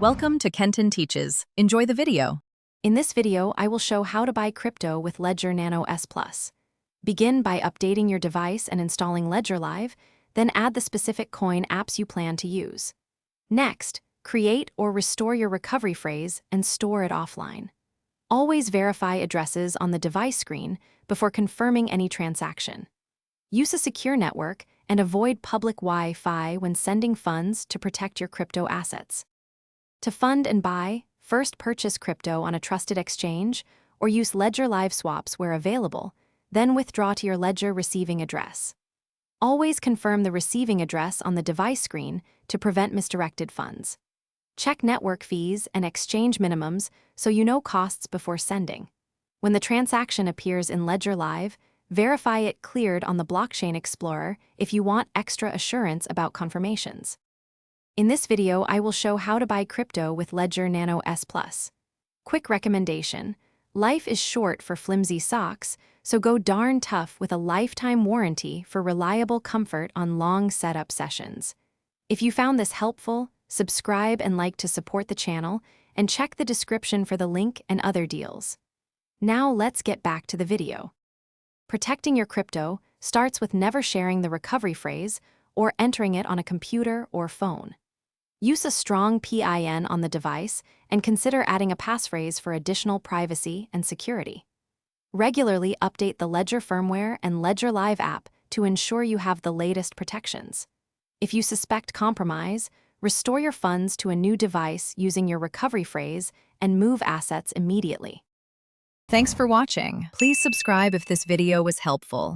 Welcome to Kenton Teaches. Enjoy the video. In this video, I will show how to buy crypto with Ledger Nano S Plus. Begin by updating your device and installing Ledger Live, then add the specific coin apps you plan to use. Next, create or restore your recovery phrase and store it offline. Always verify addresses on the device screen before confirming any transaction. Use a secure network and avoid public Wi-Fi when sending funds to protect your crypto assets. To fund and buy, first purchase crypto on a trusted exchange or use Ledger Live swaps where available, then withdraw to your Ledger receiving address. Always confirm the receiving address on the device screen to prevent misdirected funds. Check network fees and exchange minimums so you know costs before sending. When the transaction appears in Ledger Live, verify it cleared on the Blockchain Explorer if you want extra assurance about confirmations. In this video, I will show how to buy crypto with Ledger Nano S Plus. Quick recommendation: life is short for flimsy socks, so go darn tough with a lifetime warranty for reliable comfort on long setup sessions. If you found this helpful, subscribe and like to support the channel, and check the description for the link and other deals. Now let's get back to the video. Protecting your crypto starts with never sharing the recovery phrase or entering it on a computer or phone. Use a strong PIN on the device and consider adding a passphrase for additional privacy and security. Regularly update the Ledger firmware and Ledger Live app to ensure you have the latest protections. If you suspect compromise, restore your funds to a new device using your recovery phrase and move assets immediately. Thanks for watching. Please subscribe if this video was helpful.